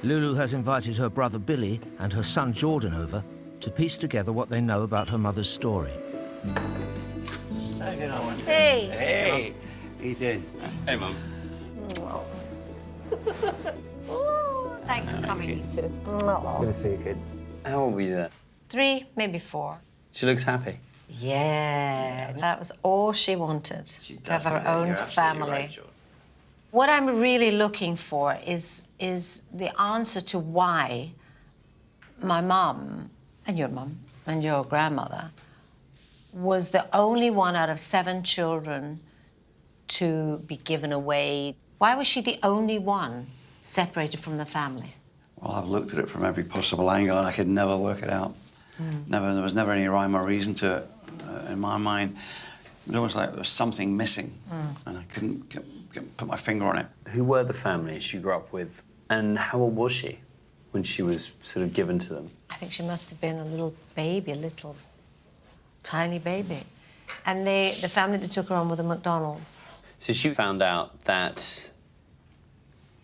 Lulu has invited her brother Billy and her son Jordan over to piece together what they know about her mother's story. So good, I want to. Hey. Hey. How you doing? Hey, Mum. Oh, thanks for coming, you two. Good to see you, kid. How old were you there? 3, maybe 4. She looks happy. Yeah, that was all she wanted, She to have does, her yeah, own you're absolutely family. right, Jordan. What I'm really looking for is the answer to why my mum and your grandmother was the only one out of 7 children to be given away. Why was she the only one separated from the family? Well, I've looked at it from every possible angle and I could never work it out. There was never any rhyme or reason to it. In my mind, it was almost like there was something missing and I couldn't put my finger on it. Who were the family she grew up with, and how old was she when she was sort of given to them? I think she must have been a little baby, a little tiny baby. And the family that took her on were the McDonalds. So she found out that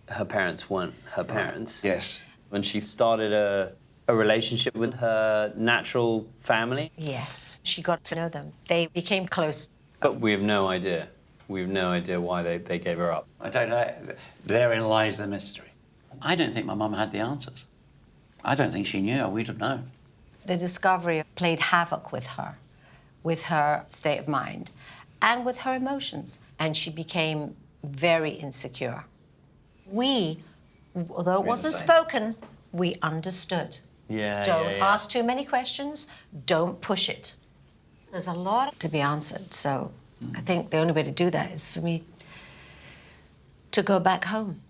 her parents weren't her parents. Yes. When she started a relationship with her natural family. Yes, she got to know them. They became close. But we have no idea. We have no idea why they gave her up. I don't know. Therein lies the mystery. I don't think my mum had the answers. I don't think she knew. We'd have known. The discovery played havoc with her state of mind, and with her emotions. And she became very insecure. We, although it wasn't spoken, we understood. Don't ask too many questions. Don't push it. There's a lot to be answered, so I think the only way to do that is for me to go back home.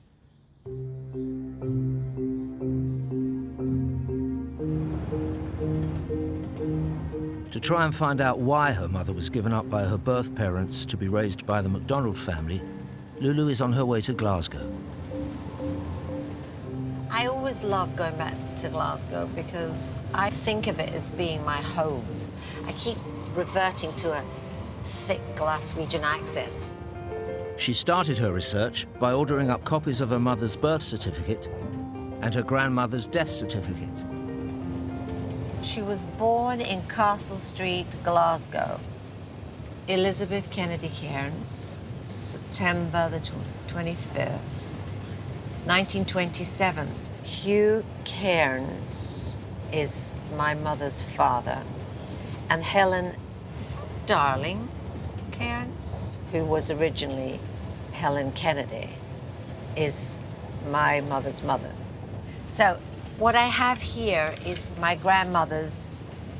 To try and find out why her mother was given up by her birth parents to be raised by the MacDonald family, Lulu is on her way to Glasgow. I always love going back to Glasgow because I think of it as being my home. I keep reverting to a thick Glaswegian accent. She started her research by ordering up copies of her mother's birth certificate and her grandmother's death certificate. She was born in Castle Street, Glasgow. Elizabeth Kennedy Cairns, September the 25th, 1927. Hugh Cairns is my mother's father. And Helen, is that Darling Cairns, who was originally Helen Kennedy, is my mother's mother. So what I have here is my grandmother's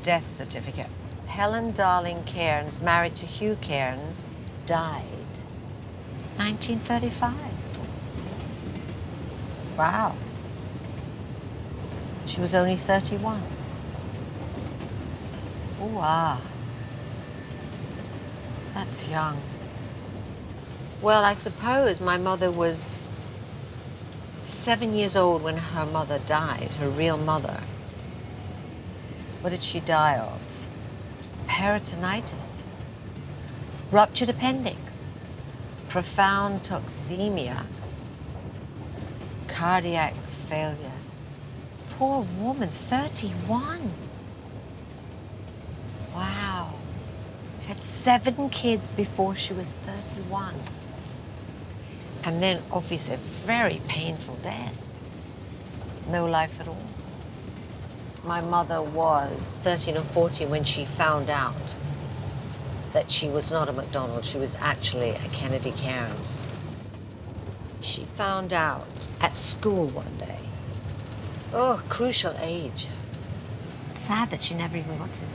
death certificate. Helen Darling Cairns, married to Hugh Cairns, died 1935. Wow. She was only 31. Ooh, ah. That's young. Well, I suppose my mother was 7 years old when her mother died, her real mother. What did she die of? Peritonitis, ruptured appendix, profound toxemia, cardiac failure. Poor woman, 31. Wow. She had 7 kids before she was 31. And then, obviously, a very painful death. No life at all. My mother was 13 or 14 when she found out that she was not a MacDonald. She was actually a Kennedy Cairns. She found out at school one day. Oh, crucial age. Sad that she never even got to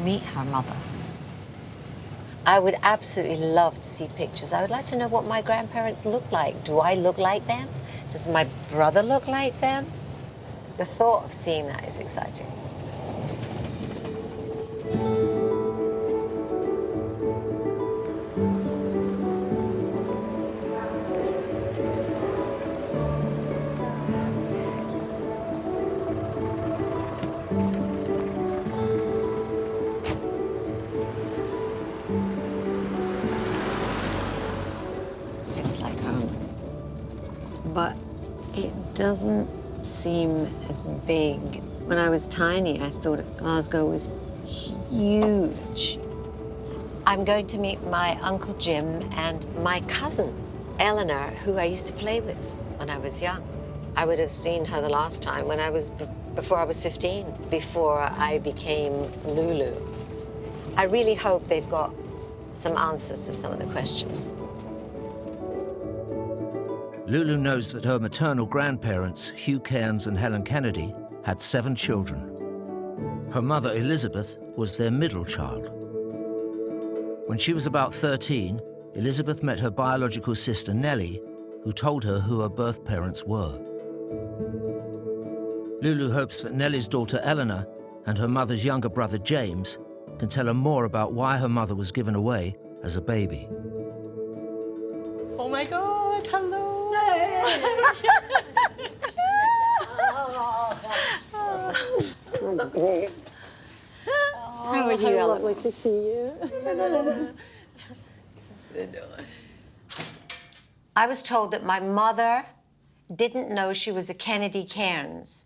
meet her mother. I would absolutely love to see pictures. I would like to know what my grandparents look like. Do I look like them? Does my brother look like them? The thought of seeing that is exciting. Feels like home. But It doesn't seem as big. When I was tiny, I thought Glasgow was huge. I'm going to meet my Uncle Jim and my cousin, Eleanor, who I used to play with when I was young. I would have seen her the last time when I was, before I was 15, before I became Lulu. I really hope they've got some answers to some of the questions. Lulu knows that her maternal grandparents, Hugh Cairns and Helen Kennedy, had 7 children. Her mother, Elizabeth, was their middle child. When she was about 13, Elizabeth met her biological sister, Nellie, who told her who her birth parents were. Lulu hopes that Nellie's daughter, Eleanor, and her mother's younger brother, James, can tell her more about why her mother was given away as a baby. Oh my God, hello. How are you, Ellen? Lovely to see you. I was told that my mother didn't know she was a Kennedy Cairns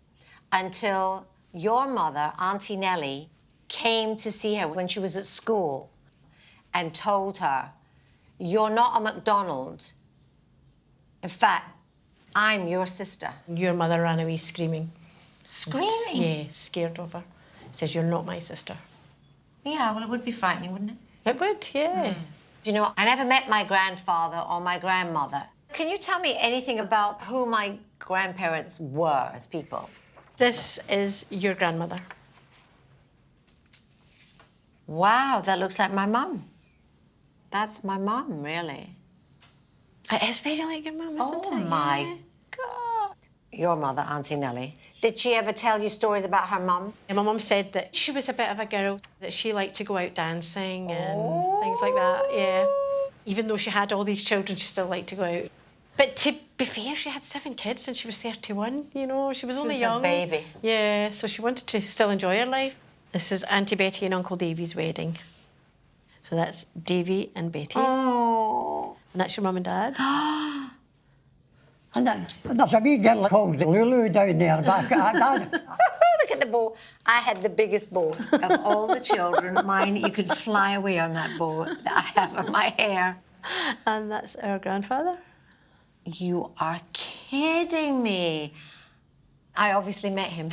until your mother, Auntie Nellie, came to see her when she was at school and told her, "You're not a MacDonald. In fact, I'm your sister." Your mother ran away screaming. Screaming? Yeah, scared of her. Says, "You're not my sister." Yeah, well, it would be frightening, wouldn't it? It would, yeah. You know, I never met my grandfather or my grandmother. Can you tell me anything about who my grandparents were as people? This is your grandmother. Wow, that looks like my mum. That's my mum, really. It is very like your mum, isn't it? Oh, my Yeah. God. Your mother, Auntie Nellie. Did she ever tell you stories about her mum? And my mum said that she was a bit of a girl, that she liked to go out dancing and things like that, yeah. Even though she had all these children, she still liked to go out. But to be fair, she had 7 kids and she was 31, you know, she was only was a young. baby. Yeah, so she wanted to still enjoy her life. This is Auntie Betty and Uncle Davy's wedding. So that's Davy and Betty. Oh. And that's your mum and dad. And there's a wee girl called Lulu down there back at that. Look at the bow. I had the biggest bow of all the children. Mine, you could fly away on that bow that I have on my hair. And that's our grandfather. You are kidding me. I obviously met him,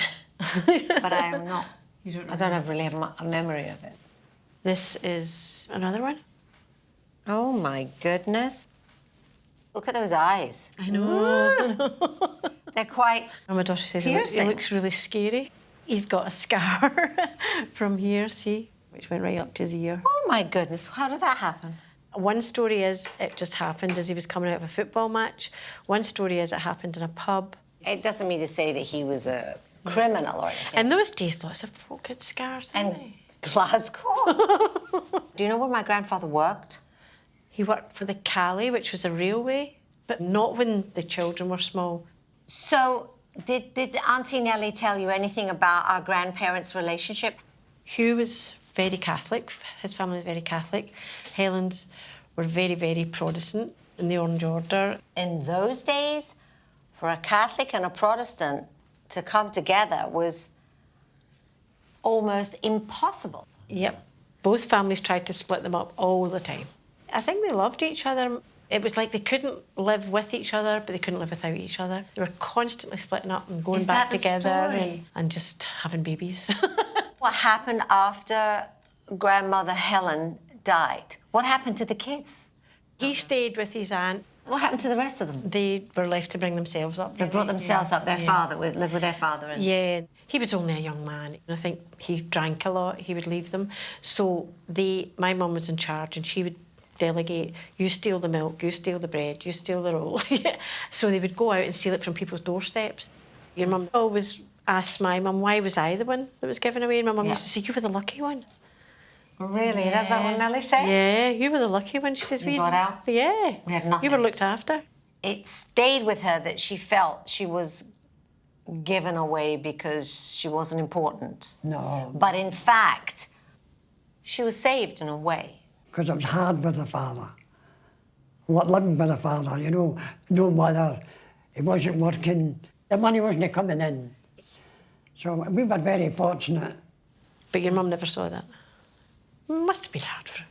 but I am not. I don't really have a memory of it. This is another one. Oh my goodness. Look at those eyes. I know. They're quite And my daughter says he piercing. looks really scary. He's got a scar from here, see, which went right up to his ear. Oh my goodness, how did that happen? One story is it just happened as he was coming out of a football match. One story is it happened in a pub. It doesn't mean to say that he was a criminal or anything. In those days, lots of folk had scars, didn't And they? Glasgow. Do you know where my grandfather worked? He worked for the Calais, which was a railway, but not when the children were small. So, did Auntie Nellie tell you anything about our grandparents' relationship? Hugh was very Catholic. His family was very Catholic. Helen's were very, very Protestant in the Orange Order. In those days, for a Catholic and a Protestant to come together was almost impossible. Yep. Both families tried to split them up all the time. I think they loved each other. It was like they couldn't live with each other, but they couldn't live without each other. They were constantly splitting up and going Is back that the together story? and just having babies. What happened after grandmother Helen died? What happened to the kids? He stayed with his aunt. What happened to the rest of them? They were left to bring themselves up. They brought themselves up, their father, lived with their father. And... Yeah, he was only a young man. I think he drank a lot, he would leave them. So my mum was in charge and she would delegate, you steal the milk, you steal the bread, you steal the roll. So they would go out and steal it from people's doorsteps. Your mum always asked my mum, why was I the one that was given away? And my mum used to say, you were the lucky one. Really? That's what Nellie said? Yeah, you were the lucky one. She says, You got out? Yeah. We had nothing. You were looked after. It stayed with her that she felt she was given away because she wasn't important. No, But in fact, she was saved in a way. because it was hard with the father. Living with the father, you know, no mother. He wasn't working. The money wasn't coming in. So we were very fortunate. But your mum never saw that? Must have been hard for her.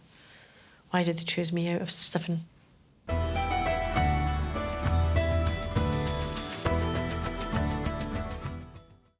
Why did they choose me out of 7